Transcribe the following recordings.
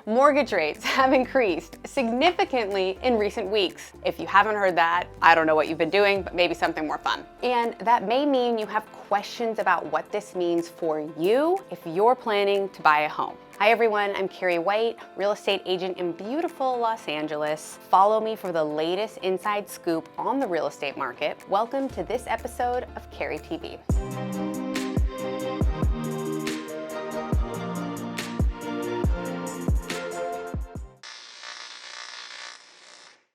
Mortgage rates have increased significantly in recent weeks. If you haven't heard that, I don't know what you've been doing, but maybe something more fun. And that may mean you have questions about what this means for you if you're planning to buy a home. Hi everyone, I'm Carrie White, real estate agent in beautiful Los Angeles. Follow me for the latest inside scoop on the real estate market. Welcome to this episode of Carrie TV.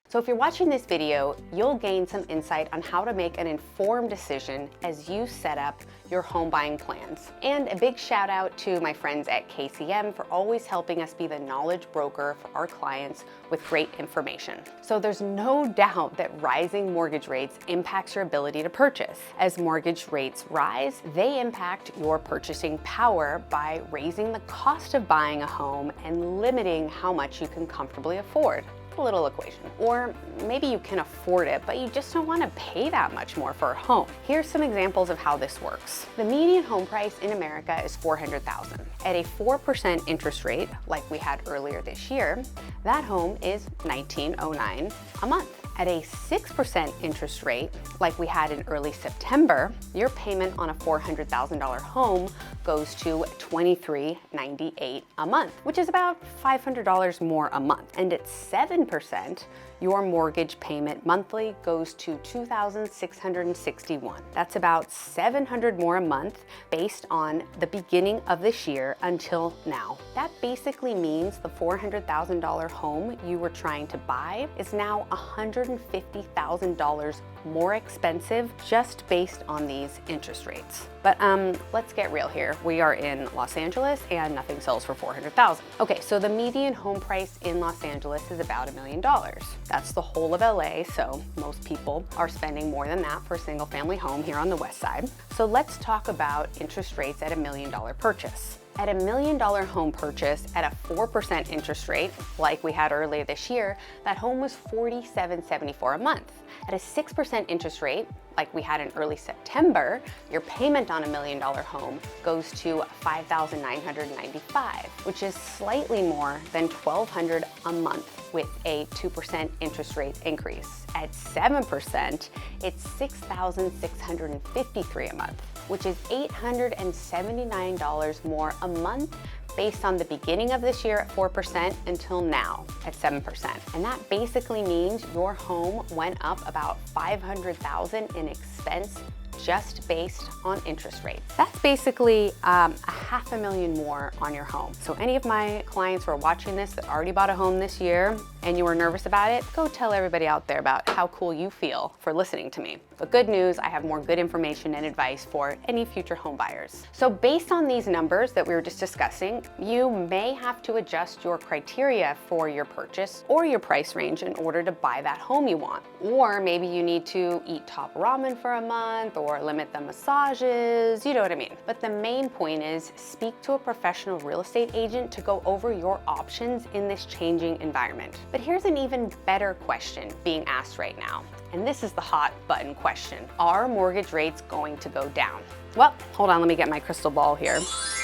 So if you're watching this video, you'll gain some insight on how to make an informed decision as you set up your home buying plans. And a big shout out to my friends at KCM for always helping us be the knowledge broker for our clients with great information. So there's no doubt that rising mortgage rates impacts your ability to purchase. As mortgage rates rise, they impact your purchasing power by raising the cost of buying a home and limiting how much you can comfortably afford. A little equation. Or maybe you can afford it, but you just don't want to pay that much more for a home. Here's some examples of how this works. The median home price in America is $400,000. At a 4% interest rate, like we had earlier this year, that home is $1,909 a month. At a 6% interest rate, like we had in early September, your payment on a $400,000 home goes to $2,398 a month, which is about $500 more a month. And at 7%, your mortgage payment monthly goes to $2,661. That's about $700 more a month based on the beginning of this year until now. That basically means the $400,000 home you were trying to buy is now $150,000 more expensive just based on these interest rates. But let's get real here. We are in Los Angeles and nothing sells for $400,000. Okay, so the median home price in Los Angeles is about $1 million. That's the whole of LA, so most people are spending more than that for a single family home here on the west side. So let's talk about interest rates at $1 million purchase. At $1 million home purchase at a 4% interest rate, like we had earlier this year, that home was $4,774 a month. At a 6% interest rate, like we had in early September, your payment on $1 million home goes to $5,995, which is slightly more than $1,200 a month with a 2% interest rate increase. At 7%, it's $6,653 a month, which is $879 more a month based on the beginning of this year at 4% until now at 7%. And that basically means your home went up about $500,000 in expense just based on interest rates. That's basically $500,000 more on your home. So any of my clients who are watching this that already bought a home this year and you were nervous about it, go tell everybody out there about how cool you feel for listening to me. But good news, I have more good information and advice for any future home buyers. So based on these numbers that we were just discussing, you may have to adjust your criteria for your purchase or your price range in order to buy that home you want. Or maybe you need to eat top ramen for a month or limit the massages, you know what I mean. But the main point is speak to a professional real estate agent to go over your options in this changing environment. But here's an even better question being asked right now. And this is the hot button question. Are mortgage rates going to go down? Well, hold on, let me get my crystal ball here.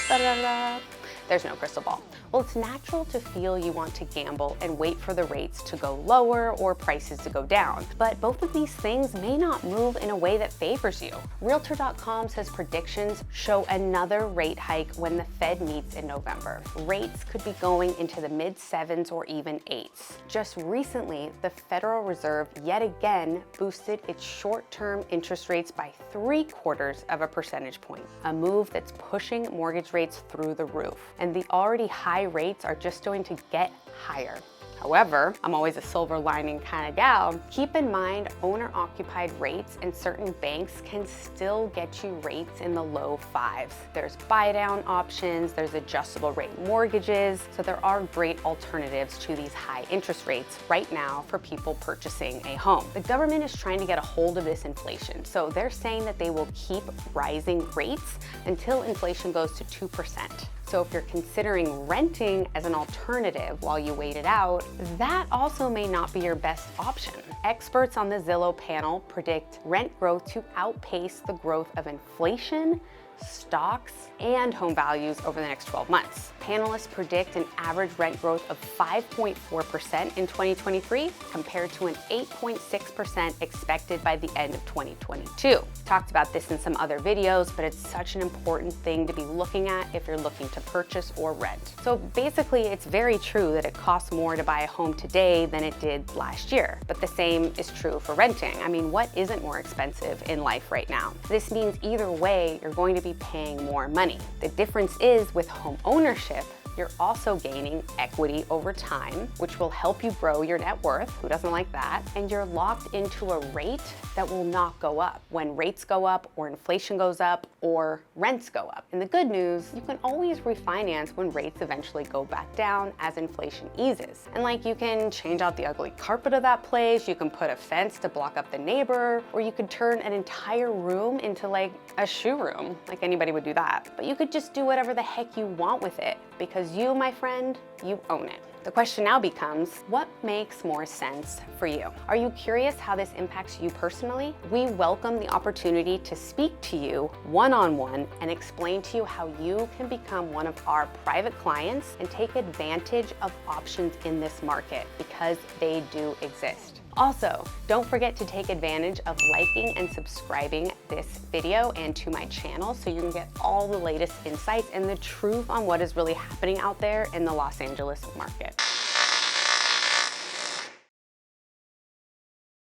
Da-da-da. There's no crystal ball. Well, it's natural to feel you want to gamble and wait for the rates to go lower or prices to go down. But both of these things may not move in a way that favors you. Realtor.com says predictions show another rate hike when the Fed meets in November. Rates could be going into the mid-7s or even 8s. Just recently, the Federal Reserve yet again boosted its short-term interest rates by 3/4 of a percentage point, a move that's pushing mortgage rates through the roof. And the already high rates are just going to get higher. However, I'm always a silver lining kind of gal. Keep in mind, owner-occupied rates and certain banks can still get you rates in the low 5s. There's buy-down options, there's adjustable rate mortgages, so there are great alternatives to these high interest rates right now for people purchasing a home. The government is trying to get a hold of this inflation, so they're saying that they will keep rising rates until inflation goes to 2%. So if you're considering renting as an alternative while you wait it out, that also may not be your best option. Experts on the Zillow panel predict rent growth to outpace the growth of inflation stocks, and home values over the next 12 months. Panelists predict an average rent growth of 5.4% in 2023 compared to an 8.6% expected by the end of 2022. Talked about this in some other videos, but it's such an important thing to be looking at if you're looking to purchase or rent. So basically, it's very true that it costs more to buy a home today than it did last year, but the same is true for renting. I mean, what isn't more expensive in life right now? This means either way, you're going to be paying more money. The difference is with home ownership, you're also gaining equity over time, which will help you grow your net worth. Who doesn't like that? And you're locked into a rate that will not go up when rates go up or inflation goes up or rents go up. And the good news, you can always refinance when rates eventually go back down as inflation eases. And like, you can change out the ugly carpet of that place, you can put a fence to block up the neighbor, or you could turn an entire room into like a shoe room. Like, anybody would do that. But you could just do whatever the heck you want with it, because you, my friend, you own it. The question now becomes, what makes more sense for you? Are you curious how this impacts you personally? We welcome the opportunity to speak to you one-on-one and explain to you how you can become one of our private clients and take advantage of options in this market, because they do exist. Also, don't forget to take advantage of liking and subscribing this video and to my channel so you can get all the latest insights and the truth on what is really happening out there in the Los Angeles market.